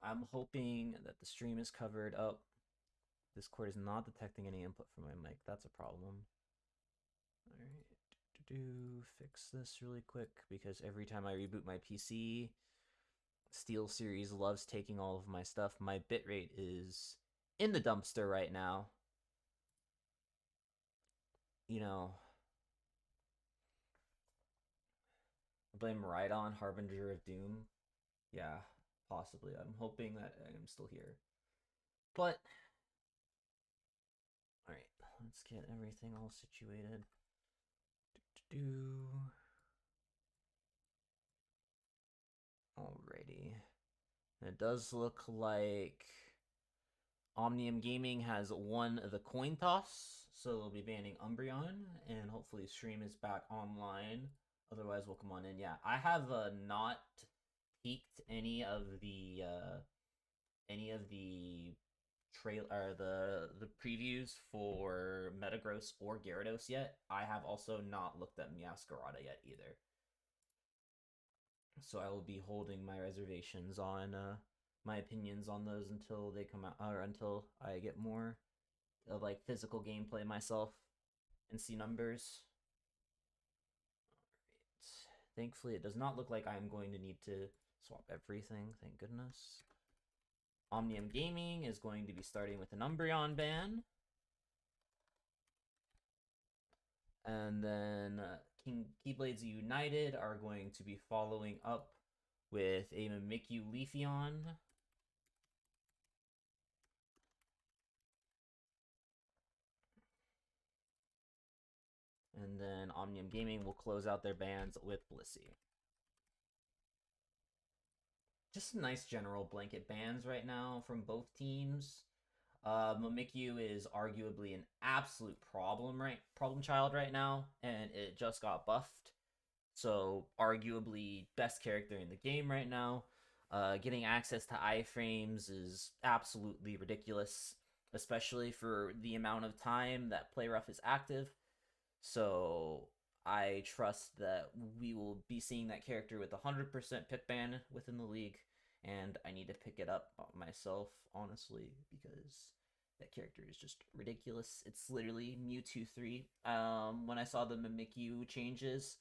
I'm hoping that the stream is covered up. Discord is not detecting any input from my mic. That's a problem. All right. Fix this really quick because every time I reboot my PC, Steel Series loves taking all of my stuff. My bitrate is in the dumpster right now. You know, I blame Rhydon, Harbinger of Doom. Yeah, possibly. I'm hoping that I'm still here. But, alright, let's get everything all situated. Alrighty. It does look like Omnium Gaming has won the coin toss, so they'll be banning Umbreon, and hopefully stream is back online. Otherwise, we'll come on in. Yeah, I have not peeked any of the trail or the previews for Metagross or Gyarados yet. I have also not looked at Meowscarada yet either. So I will be holding my reservations on my opinions on those until they come out, or until I get more of like physical gameplay myself and see numbers. Alright. Thankfully, it does not look like I'm going to need to swap everything. Thank goodness. Omnium Gaming is going to be starting with an Umbreon ban. And then Keyblades United are going to be following up with a Mimikyu Leafeon. And then Omnium Gaming will close out their bans with Blissey. Just some nice general blanket bans right now from both teams. Mimikyu is arguably an absolute problem child right now, and it just got buffed. So arguably best character in the game right now. Getting access to iframes is absolutely ridiculous, especially for the amount of time that Playrough is active. So I trust that we will be seeing that character with 100% pick ban within the league, and I need to pick it up myself, honestly, because that character is just ridiculous. It's literally Mewtwo 3. When I saw the Mimikyu changes,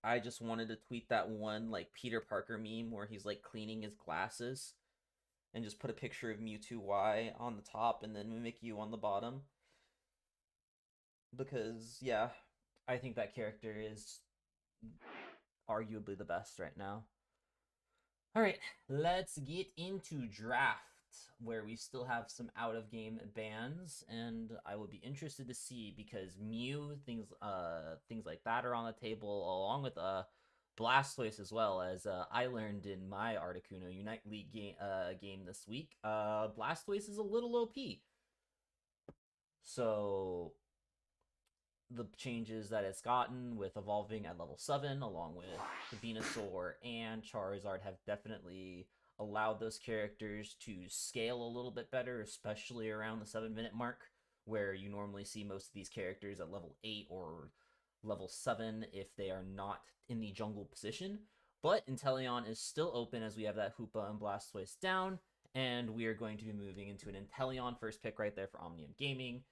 I just wanted to tweet that one like Peter Parker meme where he's like cleaning his glasses and just put a picture of Mewtwo Y on the top and then Mimikyu on the bottom. Because yeah, I think that character is arguably the best right now. All right, let's get into draft where we still have some out of game bans, and I would be interested to see because things like that are on the table along with Blastoise as well as I learned in my Articuno Unite League game this week. Blastoise is a little OP, so the changes that it's gotten with evolving at level 7 along with the Venusaur and Charizard have definitely allowed those characters to scale a little bit better, especially around the 7-minute mark where you normally see most of these characters at level 8 or level 7 if they are not in the jungle position. But Inteleon is still open as we have that Hoopa and Blastoise down, and we are going to be moving into an Inteleon first pick right there for Omnium Gaming.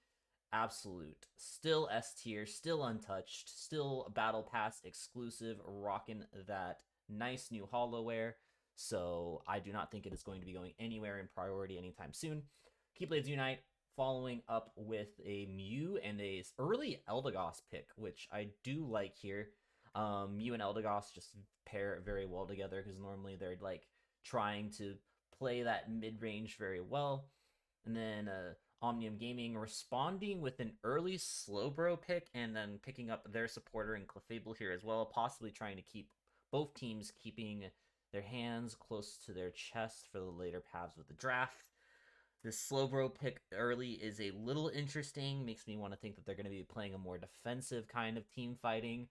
Absolute. Still S tier, still untouched, still a Battle Pass exclusive, rocking that nice new hollowware. So I do not think it is going to be going anywhere in priority anytime soon. Keyblades Unite following up with a Mew and a early Eldegoss pick, which I do like here. Mew and Eldegoss just pair very well together because normally they're like trying to play that mid range very well. And then Omnium Gaming responding with an early Slowbro pick and then picking up their supporter in Clefable here as well, possibly trying to keep both teams keeping their hands close to their chest for the later paths of the draft. This Slowbro pick early is a little interesting, makes me want to think that they're going to be playing a more defensive kind of team fighting.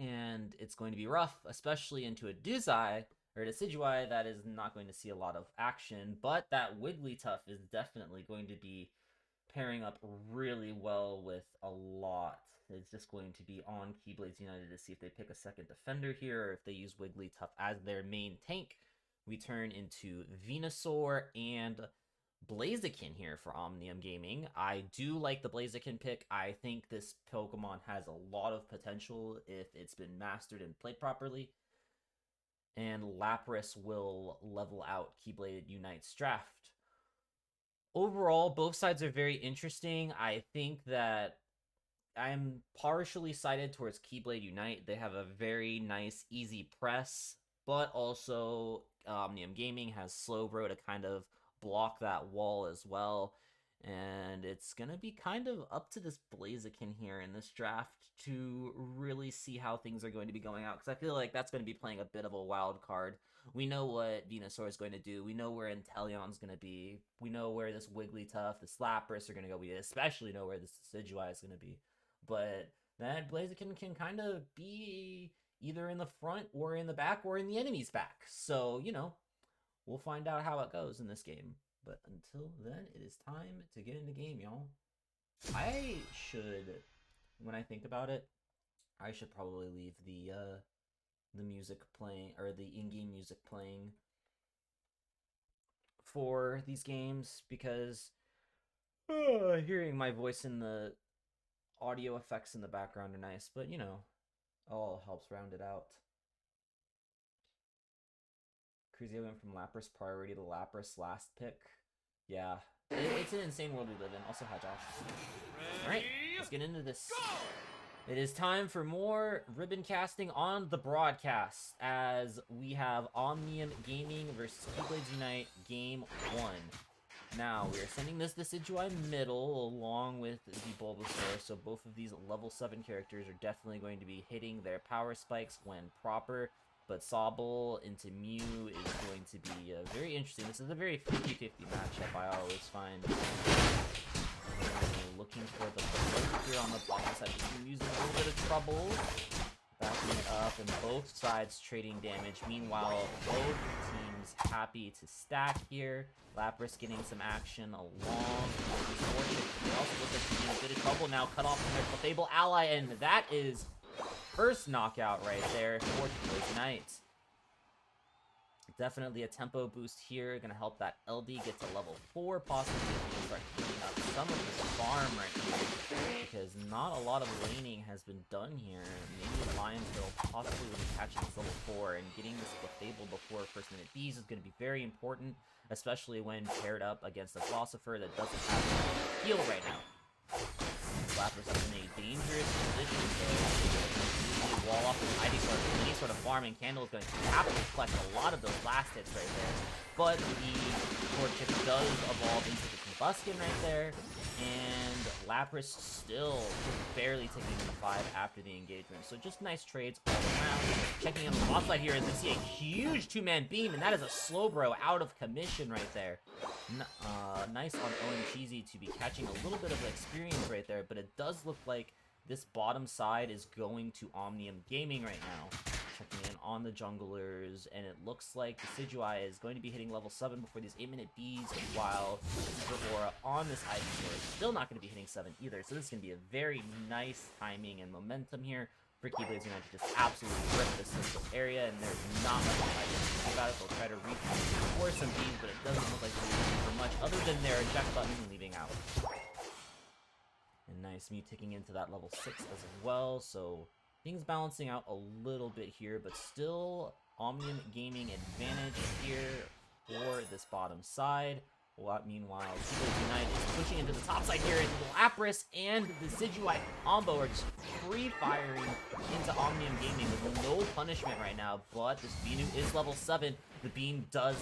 And it's going to be rough, especially into a Duzai or Decidueye that is not going to see a lot of action, but that Wigglytuff is definitely going to be pairing up really well with a lot. It's just going to be on Keyblades United to see if they pick a second defender here or if they use Wigglytuff as their main tank, we turn into Venusaur and Blaziken here for Omnium Gaming. I do like the Blaziken pick. I think this Pokemon has a lot of potential if it's been mastered and played properly. And Lapras will level out Keyblade Unite's draft. Overall, both sides are very interesting. I think that I'm partially sided towards Keyblade Unite. They have a very nice, easy press, but also Omnium Gaming has Slowbro to kind of block that wall as well. And it's going to be kind of up to this Blaziken here in this draft to really see how things are going to be going out, because I feel like that's going to be playing a bit of a wild card. We know what Venusaur is going to do. We know where Inteleon's going to be. We know where this Wigglytuff, this Lapras are going to go. We especially know where this Decidueye is going to be. But that Blaziken can kind of be either in the front or in the back or in the enemy's back. So, you know, we'll find out how it goes in this game. But until then, it is time to get in the game, y'all. I should, when I think about it, I should probably leave the music playing, or the in-game music playing for these games, because hearing my voice in the audio effects in the background are nice, but you know, all helps round it out. Crazy, I went from Lapras priority to Lapras last pick. Yeah, it's an insane world we live in. Also, hi Josh. Alright, let's get into this. It is time for more ribbon casting on the broadcast, as we have Omnium Gaming versus Keyblades Unite Game 1. Now, we are sending this Decidueye middle along with the Bulbasaur, so both of these level 7 characters are definitely going to be hitting their power spikes when proper, but Sobble into Mew is going to be very interesting. This is a very 50-50 matchup, I always find. Looking for the promote here on the bottom side. Mew's in a little bit of trouble. Backing it up, and both sides trading damage. Meanwhile, both teams happy to stack here. Lapras getting some action along with Fortune. They also look like they're in a bit of trouble now. Cut off from their Clefable ally, and that is first knockout right there for Keyblades Unite. Definitely a tempo boost here. Going to help that LD get to level 4, possibly start cleaning up some of this farm right here, because not a lot of laning has been done here. Maybe Lionsville possibly will be catching this level 4, and getting this Clefable before first minute Bs is going to be very important, especially when paired up against a Philosopher that doesn't have heal right now. Lapras is in a dangerous position, so wall off with Ivysaur, any sort of farm, and Candle is going to happily collect a lot of those last hits right there. But the Torchic does evolve into the Combustion right there, and Lapras still just barely taking in the 5 after the engagement. So just nice trades all around. Checking in the bot side here as we see a huge 2-man beam, and that is a Slowbro out of commission right there. Nice on Owen Cheesy to be catching a little bit of experience right there, but it does look like this bottom side is going to Omnium Gaming right now. Checking in on the junglers, and it looks like Decidueye is going to be hitting level 7 before these 8-minute Bs, while Aura on this Ivysaur is still not going to be hitting 7 either. So this is going to be a very nice timing and momentum here for Keyblades Unite to just absolutely rip this central area, and there's not much I can do about it. They'll try to reach for some Bs, but it doesn't look like they're using for much other than their eject button and leaving out. And nice Mew ticking into that level 6 as well, so things balancing out a little bit here, but still Omnium Gaming advantage here for this bottom side. Meanwhile, Keyblades Unite is pushing into the top side here, and Lapras and the Decidueye combo are just free-firing into Omnium Gaming with no punishment right now, but this Venu is level 7. The beam does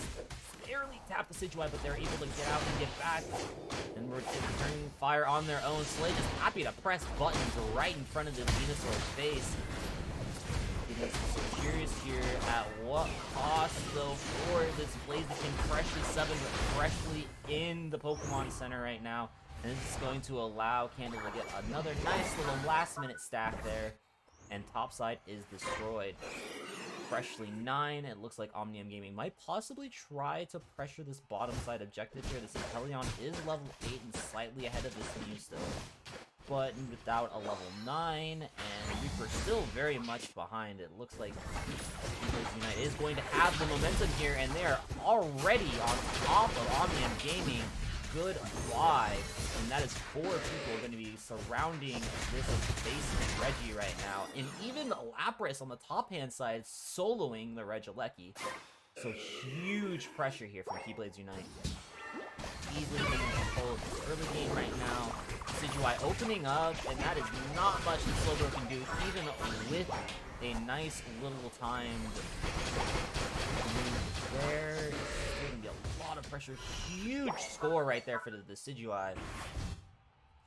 barely tap the Decidueye, but they're able to get out and get back. And we're turning fire on their own. Slay just happy to press buttons right in front of the Venusaur's face. Getting so curious here at what cost, though, for this Blaziken freshly 7, but freshly in the Pokemon Center right now. And this is going to allow Candle to get another nice little last-minute stack there. And topside is destroyed. Freshly 9. It looks like Omnium Gaming might possibly try to pressure this bottom side objective here. This Inteleon is level 8 and slightly ahead of this Mew still. but without a level 9, and Reaper still very much behind. It looks like Keyblades Unite is going to have the momentum here, and they're already on top of Omnium Gaming. Goodbye. And that is 4 people going to be surrounding this basement Reggie right now. And even Lapras on the top-hand side soloing the Regieleki. So huge pressure here from Keyblades Unite. Easily taking control of this early game right now. Decidueye opening up, and that is not much that Slowbro can do, even with a nice little timed move there. It's going to be a lot of pressure. Huge score right there for the Decidueye.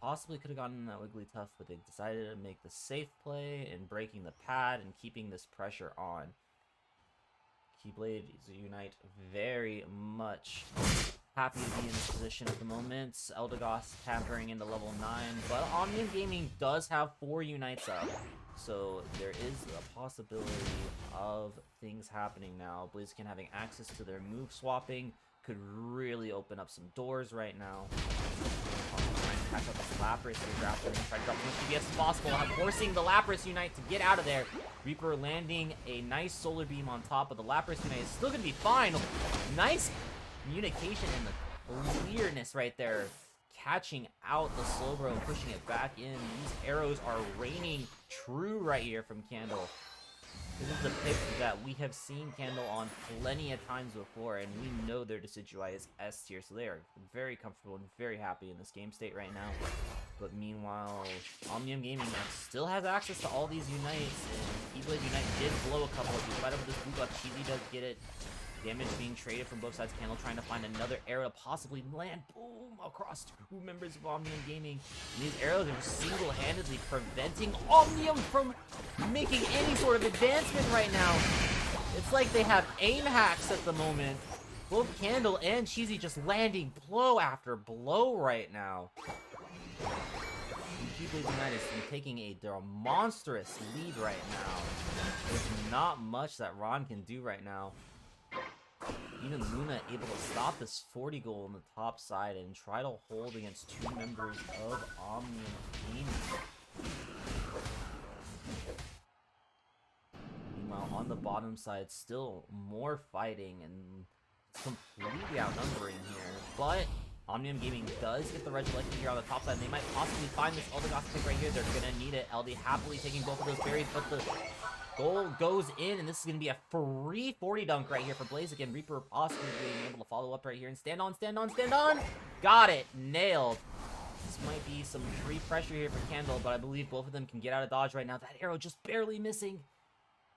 Possibly could have gotten that Wigglytuff, but they decided to make the safe play and breaking the pad and keeping this pressure on. Keyblades Unite very much happy to be in this position at the moment. Eldegoss tampering into level 9, but Omnium Gaming does have 4 Unites up, so there is a possibility of things happening now. Blaziken having access to their move swapping could really open up some doors right now. Trying to catch up this Lapras here, grappling, trying to drop as much DPS as possible, forcing the Lapras Unite to get out of there. Reaper landing a nice Solar Beam on top of the Lapras Unite. It's still going to be fine. Nice communication and the clearness right there, catching out the Slowbro and pushing it back in. These arrows are raining true right here from Candle. This is the pick that we have seen Candle on plenty of times before, and we know their Decidueye is S tier, so they are very comfortable and very happy in this game state right now. But meanwhile, Omnium Gaming still has access to all these Unites, and Keyblade Unite did blow a couple of these. Right over this blue buff, Cheesy does get it. Damage being traded from both sides. Candle trying to find another arrow to possibly land. Boom! Across 2 members of Omnium Gaming. And these arrows are single-handedly preventing Omnium from making any sort of advancement right now. It's like they have aim hacks at the moment. Both Candle and Cheesy just landing blow after blow right now. Keyblades Unite is taking a monstrous lead right now. There's not much that Ron can do right now. Even Luna able to stop this 40 goal on the top side and try to hold against 2 members of Omnium Gaming. Meanwhile, on the bottom side, still more fighting and it's completely outnumbering here. But Omnium Gaming does get the Regieleki here on the top side. And they might possibly find this Eldegoss pick right here. They're going to need it. LD happily taking both of those berries, but the goal goes in, and this is going to be a free 40 dunk right here for Blaziken. Reaper possibly being able to follow up right here and stand on, stand on, stand on. Got it. Nailed. This might be some free pressure here for Candle, but I believe both of them can get out of dodge right now. That arrow just barely missing.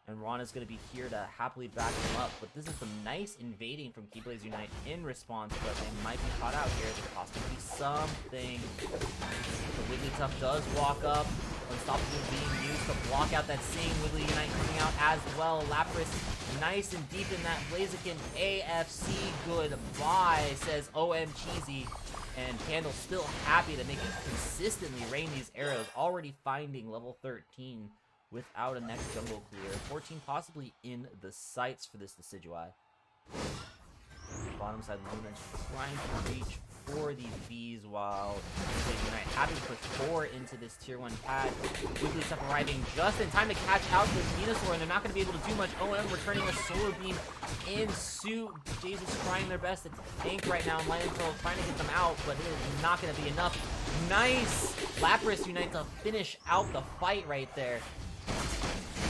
And Ron is going to be here to happily back him up. But this is some nice invading from Keyblades Unite in response, but they might be caught out here. There possibly something. The Wigglytuff does walk up. Unstoppable being used to block out that same Wiggly Unite coming out as well. Lapras nice and deep in that. Blaziken AFC goodbye, says OM Cheesy. And Candle still happy to make it consistently rain these arrows. Already finding level 13 without a next jungle clear. 14 possibly in the sights for this Decidueye. Bottom side, Luna trying to reach for these bees while Unite happy to push 4 into this tier 1 pad. Wigglytuff arriving just in time to catch out the Venusaur, and they're not going to be able to do much. OM returning a Solar Beam in suit. Jesus trying their best to tank right now, and Lionel trying to get them out, but it is not going to be enough. Nice Lapras Unite to finish out the fight right there.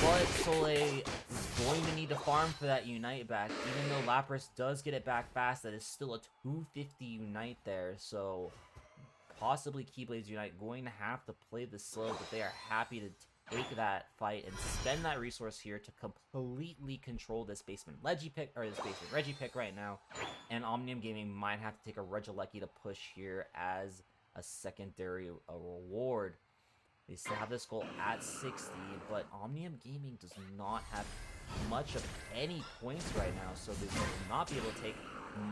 But Soleil is going to need to farm for that Unite back. Even though Lapras does get it back fast, that is still a 250 Unite there. So possibly Keyblades Unite going to have to play this slow, but they are happy to take that fight and spend that resource here to completely control this basement Leggy pick, or this basement Reggie pick right now. And Omnium Gaming might have to take a Regieleki to push here as a secondary reward. They still have this goal at 60, but Omnium Gaming does not have much of any points right now, so they will not be able to take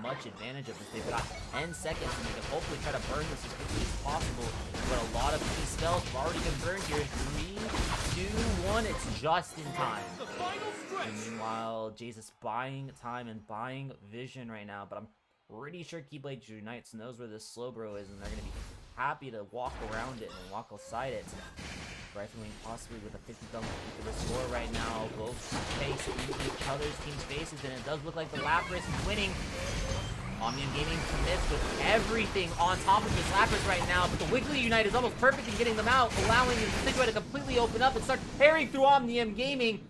much advantage of this. They've got 10 seconds, and they can hopefully try to burn this as quickly as possible, but a lot of these spells have already been burned here. 3, 2, 1, it's just in time. And meanwhile, Jace is buying time and buying vision right now, but I'm pretty sure Keyblades Unite knows where this Slowbro is, and they're going to be happy to walk around it and walk aside it. Rifling possibly with a 50 double for the score right now. Both face each other's team's faces, and it does look like the Lapras is winning. Omnium Gaming commits with everything on top of this Lapras right now, but the Wiggly Unite is almost perfect in getting them out, allowing the situation to completely open up and start tearing through Omnium Gaming.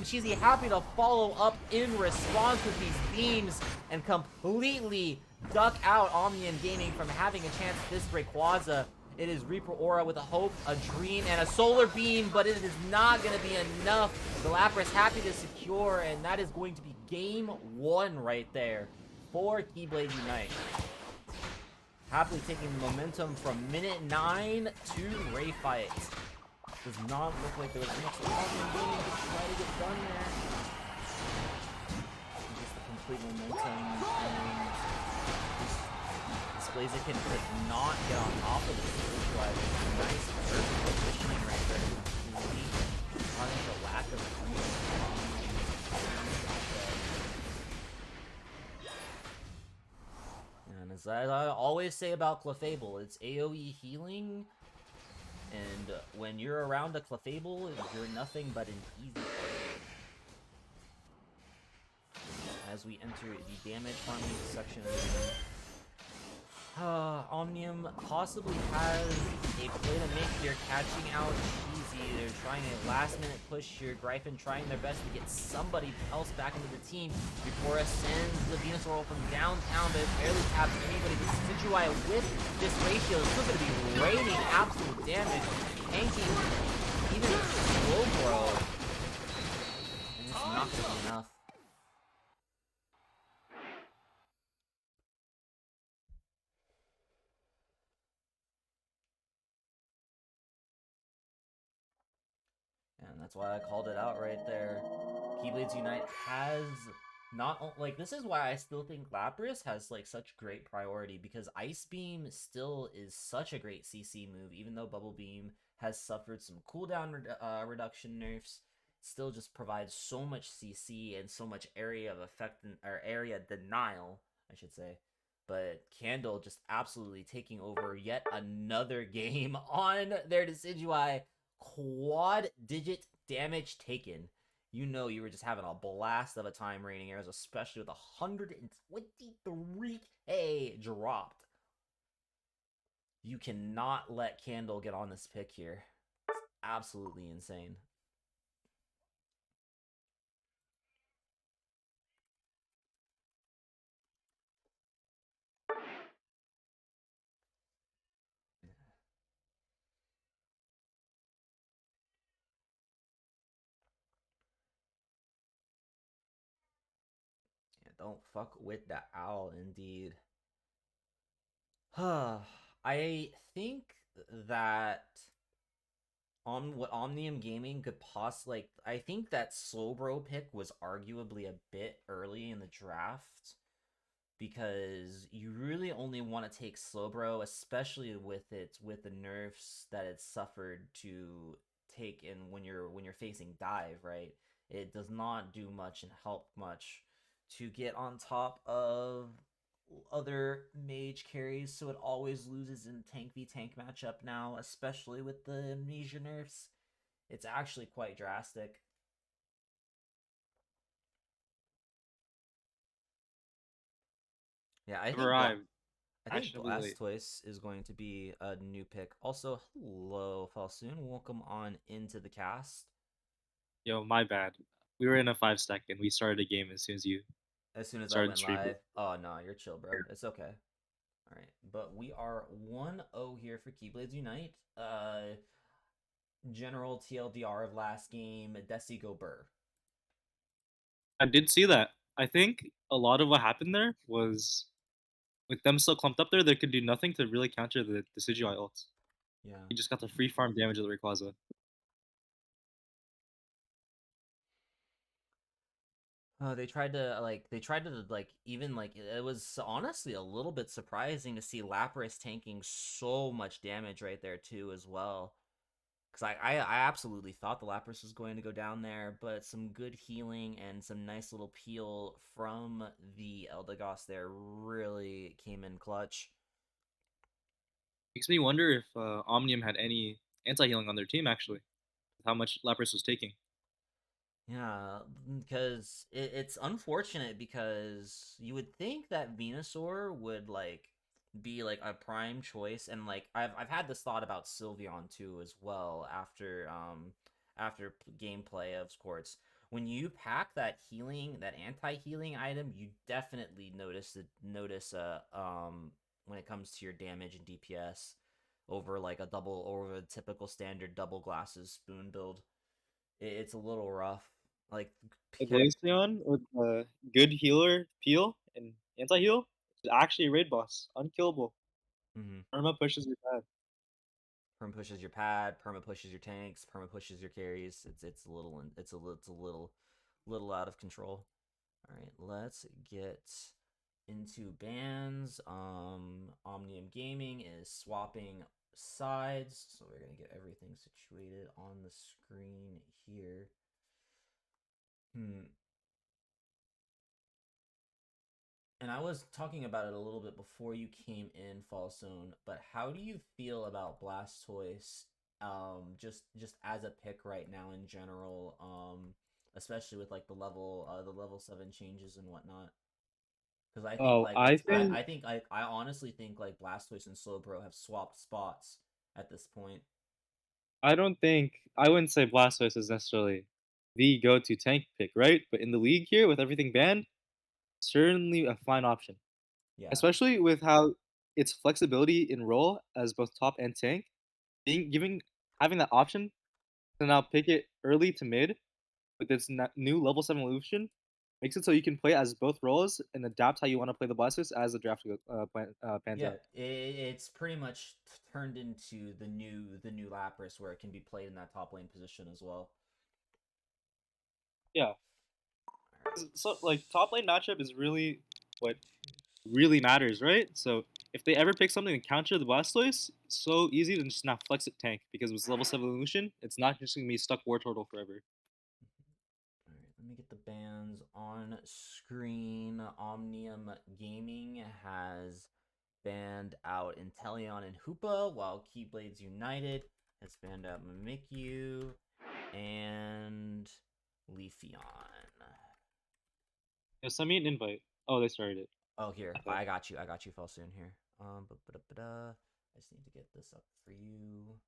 Cheesy happy to follow up in response with these beams and completely duck out Omnium Gaming from having a chance at this Rayquaza. It is Reaper Aura with a hope, a dream, and a solar beam, but it is not going to be enough. The Lapras happy to secure, and that is going to be game 1 right there for Keyblades Unite. Happily taking the momentum from minute 9 to Ray Fight. Does not look like there was much Omnium Gaming to try to get done there. Just the complete momentum, and Blaziken could not get on top of this. Nice, perfect positioning right there. Punish a lack of and as I always say about Clefable, it's AoE healing, and when you're around a Clefable, you're nothing but an easy target. As we enter the damage farming section of the game, Omnium possibly has a play to make here, catching out Cheesy. They're trying a last-minute push here. Gryphon trying their best to get somebody else back into the team. Before sends the Venusaur from downtown, but it barely taps anybody. This Situai with this ratio is still going to be raining absolute damage, tanking even a slow throw. And it's not going to be enough. And that's why I called it out right there. Keyblades Unite has not like, this is why I still think Lapras has like such great priority, because Ice Beam still is such a great CC move, even though Bubble Beam has suffered some cooldown reduction nerfs. Still just provides so much CC and so much area of effect, or area denial, I should say. But Candle just absolutely taking over yet another game on their Decidueye. Quad digit damage taken. You know you were just having a blast of a time raining arrows, especially with 123k dropped. You cannot let Candle get on this pick here. It's absolutely insane. Yeah, don't fuck with the owl, indeed. I think that what Omnium Gaming could possibly, like, I think that Slowbro pick was arguably a bit early in the draft, because you really only want to take Slowbro, especially with the nerfs that it's suffered to take in when you're facing dive, right? It does not do much and help much to get on top of other mage carries, so it always loses in tank v tank matchup now, especially with the amnesia nerfs. It's actually quite drastic. Yeah, I think Fashionably late. Blastoise is going to be a new pick. Also, hello, Falsoon. Welcome on into the cast. Yo, my bad. We were in a 5 second. We started a game as soon as you As soon as I started went streaming. live. Oh, no, you're chill, bro. It's okay. All right, but we are 1-0 here for Keyblades Unite. General TLDR of last game, Desi go Burr. I did see that. I think a lot of what happened there was with them still clumped up there, they could do nothing to really counter the Decidueye ults. Yeah. He just got the free farm damage of the Rayquaza. They tried to like, even like, it was honestly a little bit surprising to see Lapras tanking so much damage right there too as well. Because I absolutely thought the Lapras was going to go down there, but some good healing and some nice little peel from the Eldegoss there really came in clutch. Makes me wonder if Omnium had any anti-healing on their team actually, with how much Lapras was taking. Yeah, because it's unfortunate because you would think that Venusaur would like be like a prime choice, and like I've had this thought about Sylveon too as well after gameplay of course. When you pack that healing, that anti-healing item, you definitely notice when it comes to your damage and DPS over a typical standard double glasses spoon build. It's a little rough. Like A character. Glaceon with good healer peel and anti-heal is actually a raid boss, unkillable. Mm-hmm. Irma pushes your pad. Perma pushes your pad. Perma pushes your tanks. Perma pushes your carries. It's a little it's a little out of control. All right, let's get into bans. Omnium Gaming is swapping sides, so we're gonna get everything situated on the screen here. Hmm. And I was talking about it a little bit before you came in, Falzone, but how do you feel about Blastoise just as a pick right now in general, especially with like the level 7 changes and whatnot? Because I think Oh, like I it's think I honestly think like Blastoise and Slowbro have swapped spots at this point. I don't think I wouldn't say Blastoise is necessarily the go-to tank pick, right? But in the league here, with everything banned, certainly a fine option, Yeah. especially with how its flexibility in role as both top and tank, being giving having that option to now pick it early to mid with its new level 7 evolution makes it so you can play as both roles and adapt how you want to play the Blastoise as the draft pans Yeah, out. it's pretty much turned into the new Lapras where it can be played in that top lane position as well. Yeah, All right. so like top lane matchup is really what really matters, right? So if they ever pick something to counter the Blastoise, so easy to just not flex it tank because with level 7 evolution, it's not just gonna be stuck War Turtle forever. All right, let me get the bans on screen. Omnium Gaming has banned out Inteleon and Hoopa, while Keyblades United has banned out Mimikyu and Leafeon. Yeah, send me an invite. Oh, they started it. Oh, here, Okay. I got you, Falsoon here. I just need to get this up for you.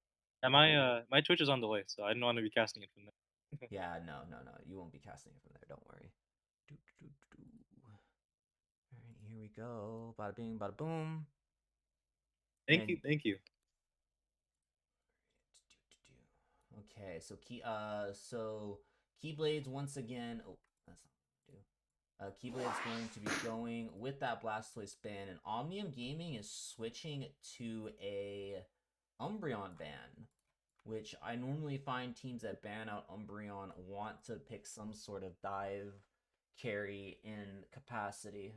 And my Twitch is on delay, so I don't want to be casting it from there. Yeah, no, you won't be casting it from there. Don't worry. Do, do, do, do. All right, here we go. Bada bing, bada boom. Thank you, And thank you. okay, so Keyblades once again. Oh, that's not what do. Keyblades going to be going with that Blastoise ban, and Omnium Gaming is switching to a Umbreon ban, which I normally find teams that ban out Umbreon want to pick some sort of dive carry in capacity.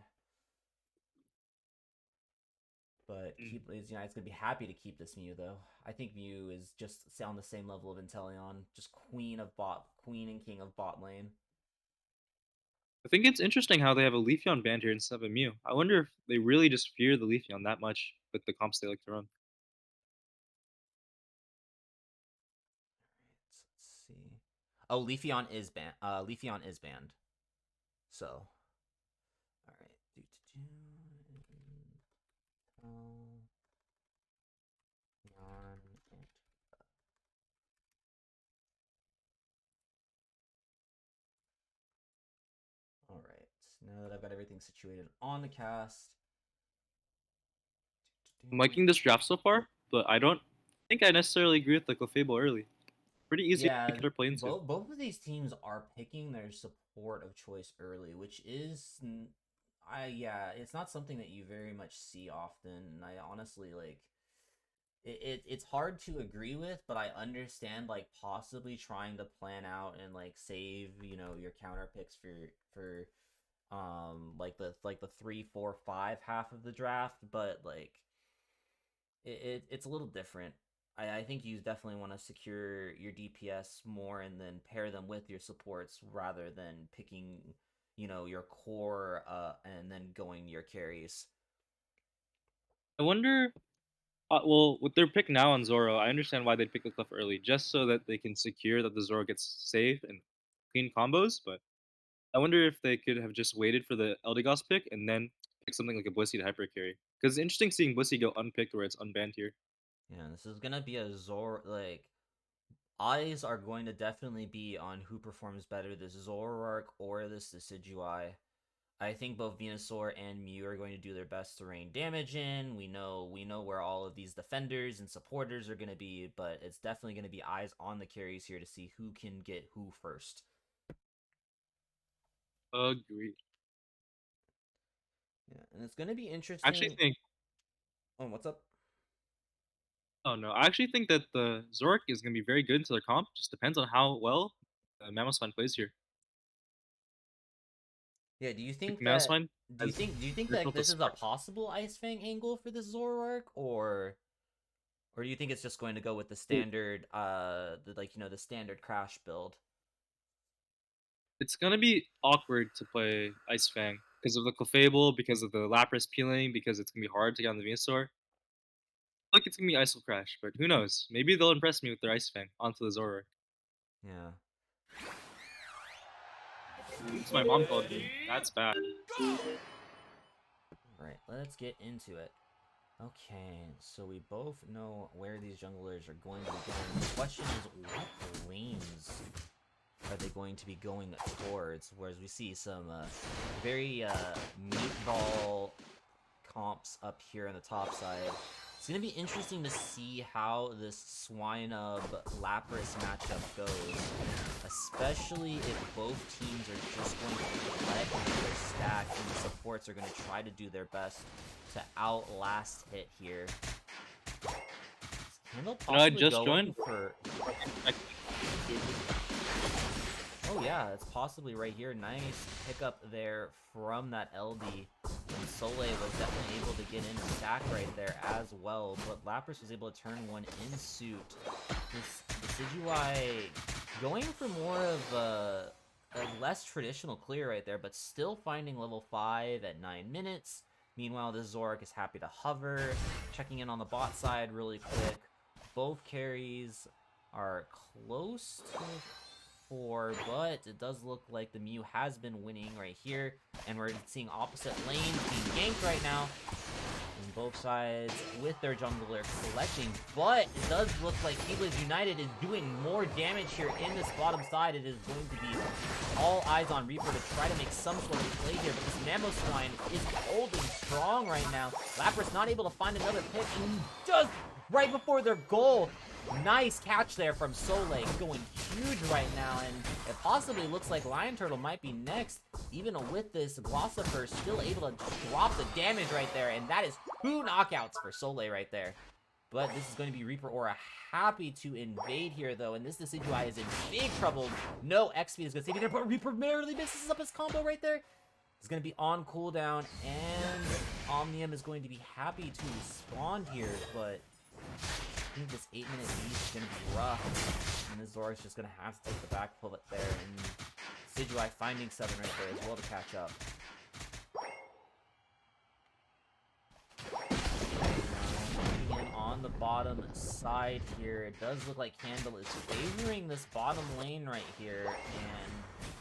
But Mm. Keyblades United's gonna be happy to keep this Mew though. I think Mew is just on the same level of Inteleon, just queen and king of bot lane. I think it's interesting how they have a Leafeon banned here instead of a Mew. I wonder if they really just fear the Leafeon that much with the comps they like to run. Let's see. Oh, Leafeon is banned. Leafeon is banned. So, all right. All right. Now that I've got everything situated on the cast. I'm liking this draft so far, but I don't think I necessarily agree with the Clefable early. Pretty easy Yeah, to play into. both of these teams are picking their support of choice early, which is yeah, it's not something that you very much see often. I honestly like it's hard to agree with, but I understand like possibly trying to plan out and like save, your counter picks for like the 3, 4, 5 half of the draft, but like it's a little different. I think you definitely want to secure your DPS more and then pair them with your supports rather than picking, your core and then going your carries. I wonder Well, with their pick now on Zoro, I understand why they pick the Cliff early, just so that they can secure that the Zoro gets safe and clean combos. But I wonder if they could have just waited for the Eldegoss pick and then pick something like a Blissey to hyper carry. Because it's interesting seeing Blissey go unpicked where it's unbanned here. Yeah, this is gonna be a Zoro like eyes are going to definitely be on who performs better, this Zoroark or this Decidueye. I think both Venusaur and Mew are going to do their best to rain damage in. We know where all of these defenders and supporters are going to be, but it's definitely going to be eyes on the carries here to see who can get who first. Agreed. Yeah, and it's going to be I actually interesting. think. Oh, what's up? Oh no, I actually think that the Zoroark is going to be very good into their comp. Just depends on how well Mammothsvine plays here. Yeah, do you Like think that Mammothsvine has do you think that potential to this is a spark. possible Ice Fang angle for this Zoroark, or do you think it's just going to go with the It, standard the standard crash build? it's going to be awkward to play Ice Fang because of the Clefable, because of the Lapras peeling, because it's going to be hard to get on the Venusaur. I feel like it's going to be Ice Crash, but who knows? Maybe they'll impress me with their Ice Fang onto the Zoroark. Yeah. Oops, my mom called me. That's bad. Right, let's get into it. Okay, so we both know where these junglers are going to be going. The question is, what lanes are they going to be going towards? Whereas we see some very meatball comps up here on the top side. It's going to be interesting to see how this Swinub Lapras matchup goes, especially if both teams are just going to let their stack and the supports are going to try to do their best to outlast hit here. Candle I possibly just going joined. for... Oh yeah, it's possibly right here. Nice pickup there from that LD. And Soleil was definitely able to get in a stack right there as well, but Lapras was able to turn one in suit. This Decidueye going for more of a less traditional clear right there, but still finding level 5 at 9 minutes. Meanwhile, this Zoroark is happy to hover, checking in on the bot side really quick. Both carries are close to 4, but it does look like the Mew has been winning right here, and we're seeing opposite lanes being ganked right now. And both sides with their jungler collecting, but it does look like Keyblades United is doing more damage here in this bottom side. It is going to be all eyes on Reaper to try to make some sort of play here, but this Mammothsvine is holding strong right now. Lapras not able to find another pick, and just right before their goal. Nice catch there from Soleil, going huge right now, and it possibly looks like Lion Turtle might be next, even with this Glossifer still able to drop the damage right there, and that is 2 knockouts for Soleil right there. But this is going to be Reaper Aura happy to invade here, though, and this Decidueye is in big trouble. No XP is going to save you there, but Reaper barely misses up his combo right there. It's going to be on cooldown, and Omnium is going to be happy to respond here, but I think this 8-minute lead is going to be rough, and this Zoroark's just going to have to take the back pivot there, and Decidueye finding 7 right there as well to catch up. Again, on the bottom side here, it does look like Candle is favoring this bottom lane right here, and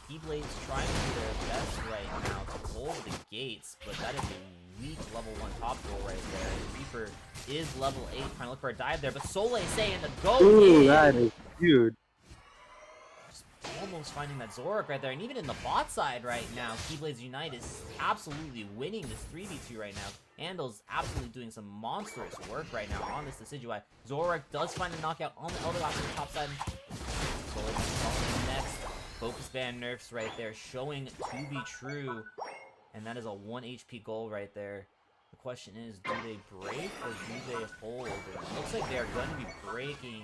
Keyblades trying to do their best right now to hold the gates, but that is a weak level 1 top roll right there. Reaper is level 8, trying to look for a dive there, but Soleil saying the go in. That is huge. Just almost finding that Zoroark right there, and even in the bot side right now, Keyblades Unite is absolutely winning this 3v2 right now. Andel's absolutely doing some monstrous work right now on this Decidueye. Zoroark does find a knockout on the Eldegoss on the top side. Soleil falling next. Focus band nerfs right there, showing to be true. And that is a 1 HP goal right there. The question is, do they break or do they hold? And it looks like they are going to be breaking.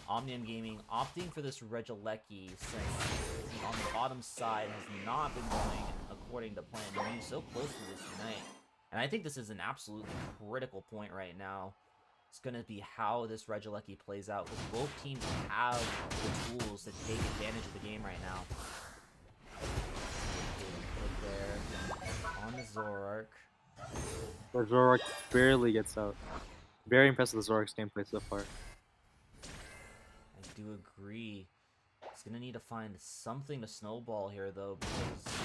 Omnium Gaming opting for this Regieleki, since on the bottom side has not been going according to plan. Mew so close to this Unite. And I think this is an absolutely critical point right now. It's going to be how this Regieleki plays out, because both teams have the tools to take advantage of the game right now. There on the Zoroark. The Zoroark barely gets out. Very impressed with the Zork's gameplay so far. I do agree. He's gonna need to find something to snowball here, though, because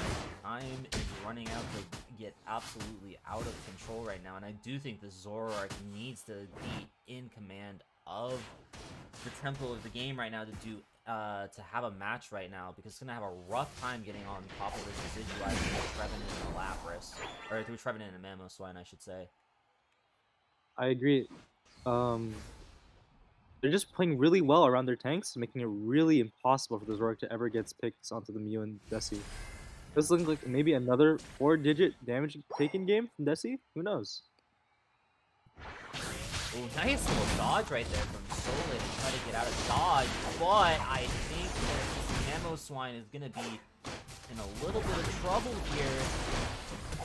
time is running out to get absolutely out of control right now. And I do think the Zoroark needs to be in command of the tempo of the game right now to have a match right now, because it's gonna have a rough time getting on top of this Decidueye through Trevenant and Lapras, or through Trevenant and Mamoswine, I should say. I agree. They're just playing really well around their tanks, making it really impossible for the Zoroark to ever get picks onto the Mew and Desi. This looking like maybe another 4-digit damage taken game from Desi? Who knows? Oh, nice little dodge right there from Solid to try to get out of dodge, but I think that Mamoswine is going to be in a little bit of trouble here.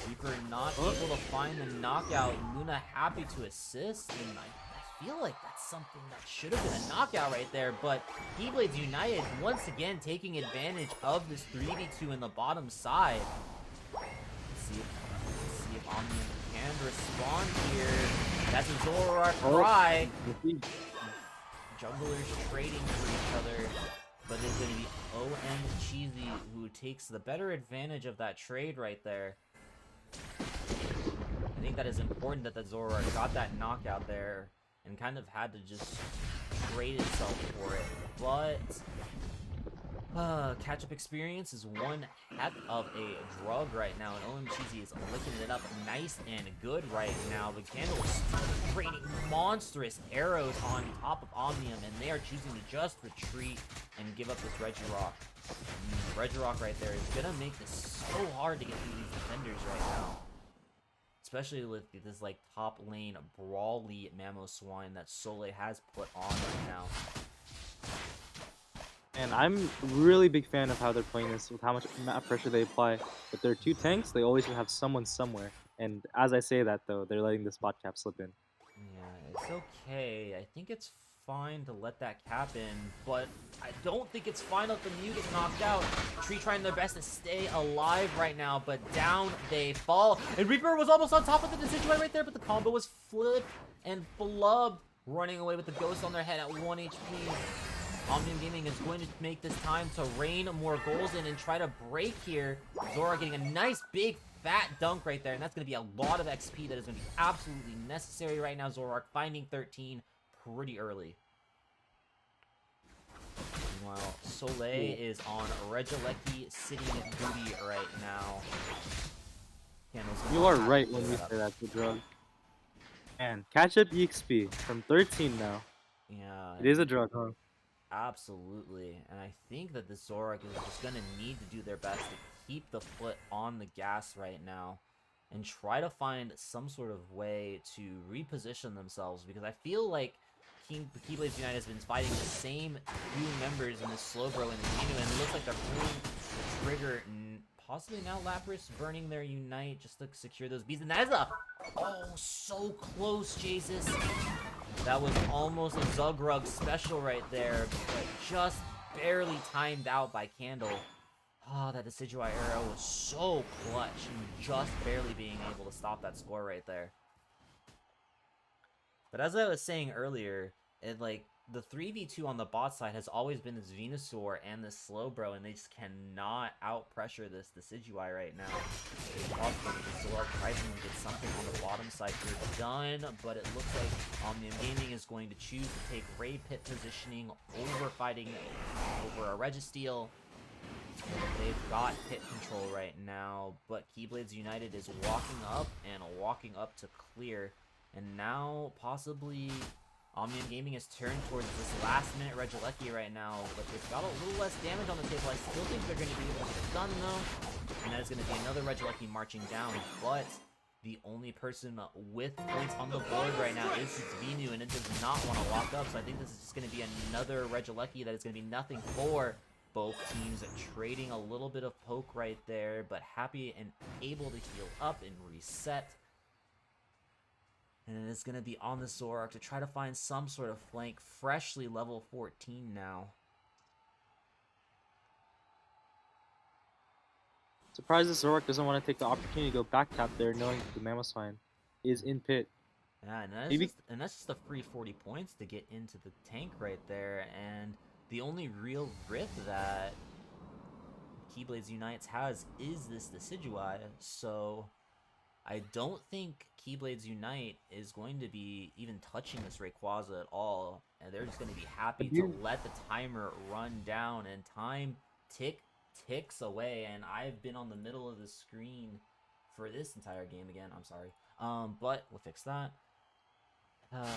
Reaper not able to find the knockout. Luna happy to assist, and I feel like that's something that should have been a knockout right there, but Keyblades United once again taking advantage of this 3v2 in the bottom side. Let's see if Omnium can respond here. That's a Zoroark cry. Jugglers trading for each other, but it's going to be OM Cheesy who takes the better advantage of that trade right there. I think that is important that the Zoroark got that knockout there and kind of had to just trade itself for it, but catch-up experience is one heck of a drug right now, and OM Cheesy is licking it up nice and good right now. The Candle is raining monstrous arrows on top of Omnium, and they are choosing to just retreat and give up this Regirock. Regirock right there is gonna make this so hard to get through these defenders right now. Especially with this like top lane brawly Mamoswine that Soleil has put on right now. And I'm really big fan of how they're playing this, with how much map pressure they apply. With their two tanks, they always have someone somewhere. And as I say that, though, they're letting the spot cap slip in. Yeah, it's okay. I think it's fine to let that cap in, but I don't think it's fine to let the Mew get knocked out. Tree trying their best to stay alive right now, but down they fall. And Reaper was almost on top of the Decidueye right there, but the combo was flipped, and Flub running away with the Ghost on their head at 1 HP. Omnium Gaming is going to make this time to rain more goals in and try to break here. Zora getting a nice big fat dunk right there, and that's going to be a lot of XP that is going to be absolutely necessary right now. Zoroark finding 13 pretty early. Meanwhile, Soleil is on Regieleki sitting booty right now. You are right when you say that's the drug. And catch up EXP from 13 now. Yeah. It is a drug, huh? Absolutely, and I think that the Zoroark is just going to need to do their best to keep the foot on the gas right now and try to find some sort of way to reposition themselves, because I feel like Keyblades United has been fighting the same few members in this Slowbro and Articuno, and it looks like they're pulling the trigger, and possibly now Lapras burning their Unite just to secure those bees, and that is a... Oh, so close, Jesus! That was almost a Zugrug special right there, but just barely timed out by Candle. Oh, that Decidueye arrow was so clutch, and just barely being able to stop that score right there. But as I was saying earlier, the 3v2 on the bot side has always been this Venusaur and this Slowbro, and they just cannot out-pressure this Decidueye right now. It's possible that the Zoroark tries to get something on the bottom side here done, but it looks like Omnium Gaming is going to choose to take Ray Pit positioning over fighting over a Registeel. They've got pit control right now, but Keyblades United is walking up to clear, and now possibly Omnium Gaming has turned towards this last-minute Regieleki right now, but they've got a little less damage on the table. I still think they're going to be able to get it done, though, and that is going to be another Regieleki marching down, but the only person with points on the board right now is Venu, and it does not want to lock up, so I think this is just going to be another Regieleki that is going to be nothing for both teams, trading a little bit of poke right there, but happy and able to heal up and reset. And it's going to be on the Zoroark to try to find some sort of flank, freshly level 14 now. Surprised the Zoroark doesn't want to take the opportunity to go back tap there, knowing that the Mamoswine is in pit. Yeah, Maybe and that's just a free 40 points to get into the tank right there. And the only real rip that Keyblades Unites has is this Decidueye. So I don't think Keyblades Unite is going to be even touching this Rayquaza at all, and they're just going to be I happy to do. let the timer run down, and time ticks away. And I've been on the middle of the screen for this entire game again. I'm sorry, but we'll fix that.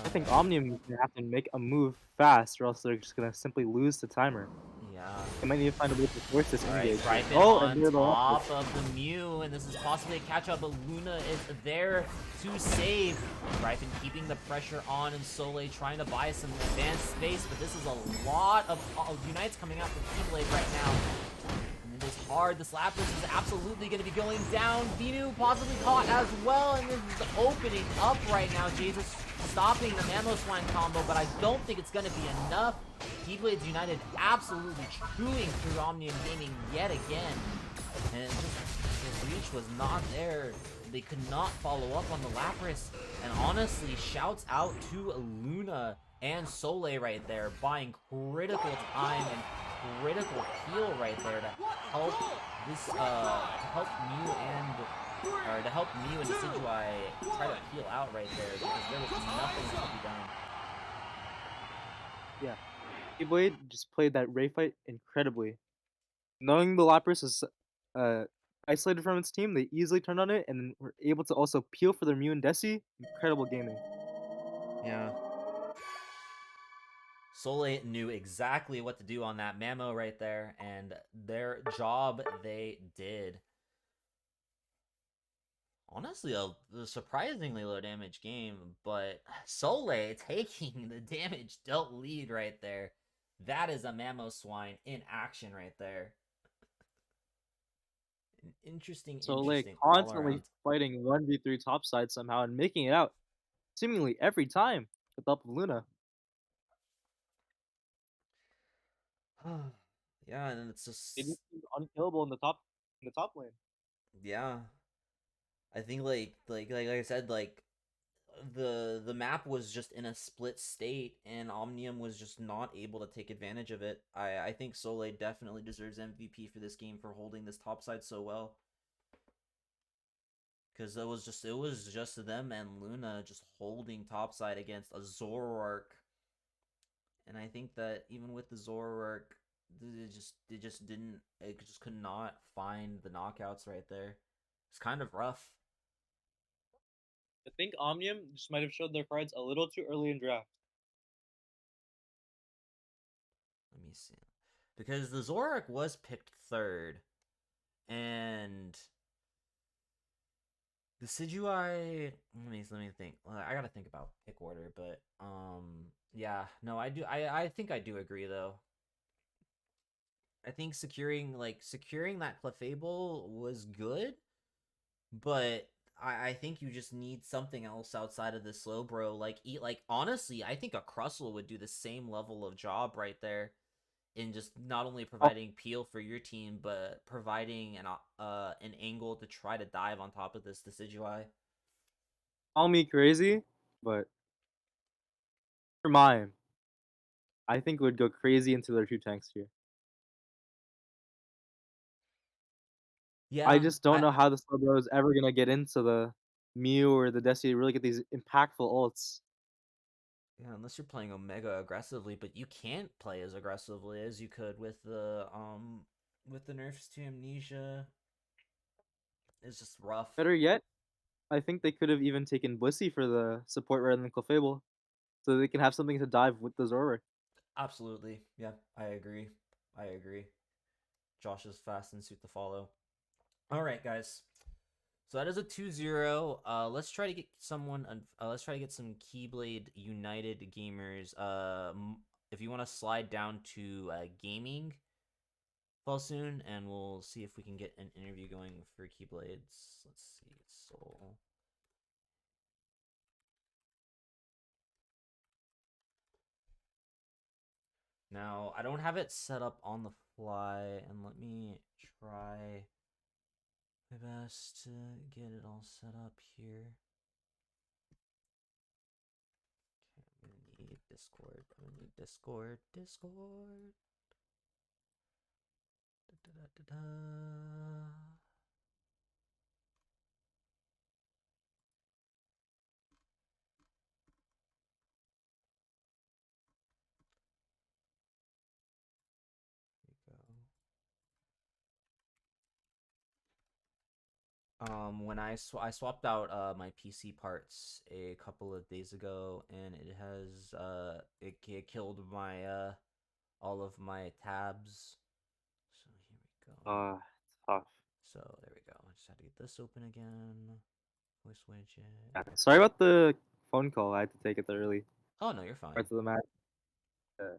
I think Uh, Omnium is gonna have to make a move fast, or else they're just gonna simply lose the timer. yeah. They might need to find a way to force this Alright, engage here. Gryphon Oh, and on there the Lapras. top of the Mew, and this is possibly a catch-up, but Luna is there to save. Gryphon keeping the pressure on, and Soleil trying to buy some advanced space, but this is a lot of Unites coming out from Keyblade right now. And it is hard. This Lapras is absolutely going to be going down. Vinu possibly caught as well, and this is opening up right now. Jesus stopping the Mamoswine combo, but I don't think it's going to be enough. Keyblades United absolutely chewing through Omnium Gaming yet again. And just, the reach was not there. They could not follow up on the Lapras. And honestly, shouts out to Luna and Soleil right there, buying critical time and critical heal right there to help this, to help Mew and Decidueye try to heal out right there, because there was nothing that could be done. Yeah, Keyblade just played that Ray fight incredibly. Knowing the Lapras is uh, isolated from its team, they easily turned on it and then were able to also peel for their Mew and Desi. Incredible gaming. Yeah. Soleil knew exactly what to do on that Mamo right there, and their job they did. Honestly, a surprisingly low damage game, but Soleil taking the damage dealt lead right there. That is a Mamoswine in action right there. An So like interesting all constantly around. fighting 1v3 topside somehow and making it out seemingly every time with the help of Luna. Yeah, and it's They just, just seem unkillable in the top lane. yeah. I think like I said, like the map was just in a split state, and Omnium was just not able to take advantage of it. I think Soleil definitely deserves MVP for this game for holding this top side so well, because it was just them and Luna just holding top side against a Zoroark. And I think that even with the Zoroark, it just could not find the knockouts right there. It's kind of rough. I think Omnium just might have showed their cards a little too early in draft. Let me see. Because the Zoroark was picked third, and the Decidueye. Let me think. I gotta think about pick order, but yeah, no, I do. I think I do agree though. I think securing that Clefable was good, but I think you just need something else outside of the Slowbro. Like honestly, I think a Crustle would do the same level of job right there in just not only Oh, providing peel for your team, but providing an angle to try to dive on top of this Decidueye. call me crazy, but for mine, I think it would go crazy into their two tanks here. I Yeah, just don't know how the Slowbro is ever gonna get into the Mew or the Desi to really get these impactful ults. yeah, unless you're playing Omega aggressively, but you can't play as aggressively as you could with the nerfs to Amnesia. It's just rough. Better yet, I think they could have even taken Blissey for the support rather than Clefable, so they can have something to dive with the Zoroark. Absolutely. Yeah, I agree. I agree. Josh is fast and suit to follow. All right, guys. So that is a 2-0. Let's try to get let's try to get some Keyblade United gamers. If you want to slide down to gaming fall soon, and we'll see if we can get an interview going for Keyblades. Let's see. Soul. Now, I don't have it set up on the fly, and let me try my best to get it all set up here. Discord. I need Discord. Discord. Da-da-da-da-da. There we go. When I swapped out my PC parts a couple of days ago, and it has it killed my all of my tabs. So here we go. Tough. So there we go. I just had to get this open again. Voice widget. Yeah, sorry about the phone call. I had to take it early. Oh no, you're fine. Parts of the match. All right.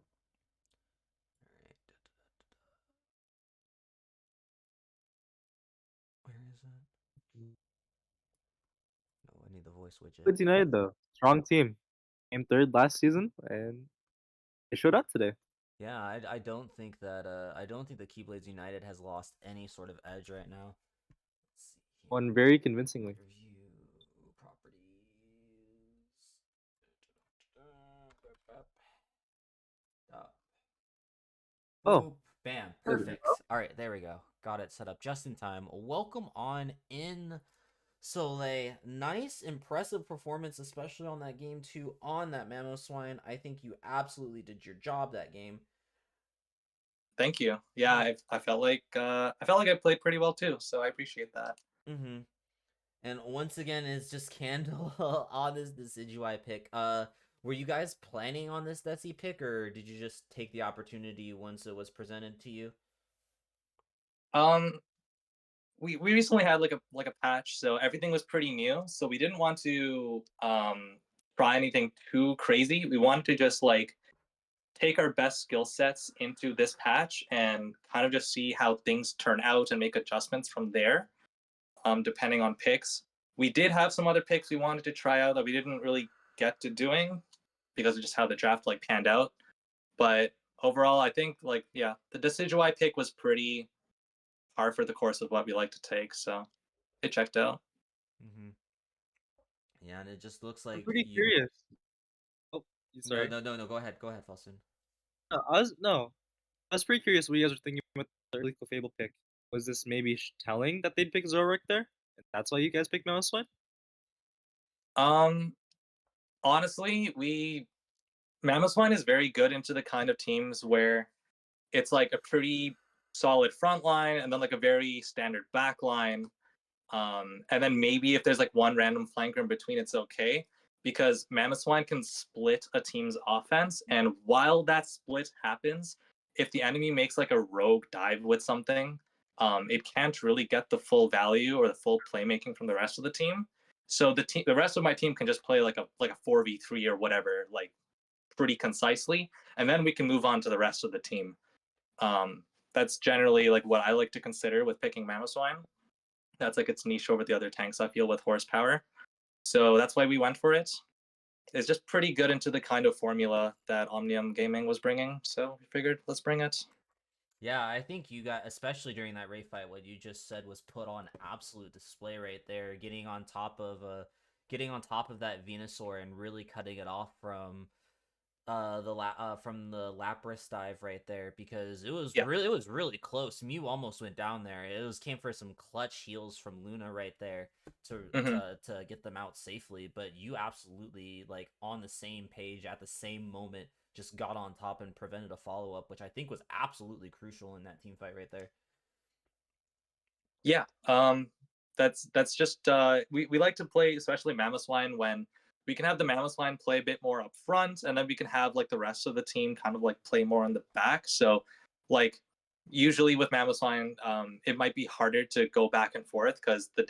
Where is it? No, I need the voice widget. Keyblades United though, strong team. Came third last season, and they showed up today. Yeah, I don't think that I don't think the Keyblades United has lost any sort of edge right now. Let's see here. Won very convincingly. Review properties. Stop. Oh, Boop. Bam. there we Perfect. go. All right, there we go. Got it set up just in time. Welcome on in, Soleil. Nice, impressive performance, especially on that game 2 on that Mamoswine. I think you absolutely did your job that game. Thank you. Yeah, I felt like I played pretty well too, so I appreciate that. Mm-hmm. And once again, it's just Candle on this Decidueye pick. Were you guys planning on this Desi pick, or did you just take the opportunity once it was presented to you? We recently had like a patch, so everything was pretty new. So we didn't want to try anything too crazy. We wanted to just like take our best skill sets into this patch and kind of just see how things turn out and make adjustments from there. Depending on picks, we did have some other picks we wanted to try out that we didn't really get to doing because of just how the draft like panned out. But overall, I think like yeah, the Decidueye pick was pretty par for the course of what we like to take, so it checked out. Mm-hmm. Yeah, and it just looks I'm like pretty you. curious. Oh, No, sorry. no, no, no. Go ahead, Faustin. I was pretty curious what you guys were thinking about the early Fable pick. Was this maybe telling that they'd pick Zoroark there, and that's why you guys picked Mamoswine? Um, honestly, Mamoswine is very good into the kind of teams where it's like a pretty solid front line and then like a very standard back line. And then maybe if there's like one random flanker in between, it's okay because Mamoswine can split a team's offense. And while that split happens, if the enemy makes like a rogue dive with something, it can't really get the full value or the full playmaking from the rest of the team. So the rest of my team can just play like a 4v3 or whatever, like pretty concisely, and then we can move on to the rest of the team. That's generally like what I like to consider with picking Mamoswine. That's like its niche over the other tanks I feel with horsepower. So that's why we went for it. It's just pretty good into the kind of formula that Omnium Gaming was bringing. So we figured let's bring it. Yeah, I think you got, especially during that raid fight, what you just said was put on absolute display right there. Getting on top of that Venusaur and really cutting it off from from the Lapras dive right there, because Yeah. it was really close. Mew almost went down there. It was came for some clutch heals from Luna right there to get them out safely. But you absolutely, like, on the same page at the same moment, just got on top and prevented a follow up, which I think was absolutely crucial in that team fight right there. Yeah. That's just we like to play, especially Mamoswine, when we can have the Mamoswine play a bit more up front, and then we can have like the rest of the team kind of like play more on the back. So like usually with Mamoswine, it might be harder to go back and forth because the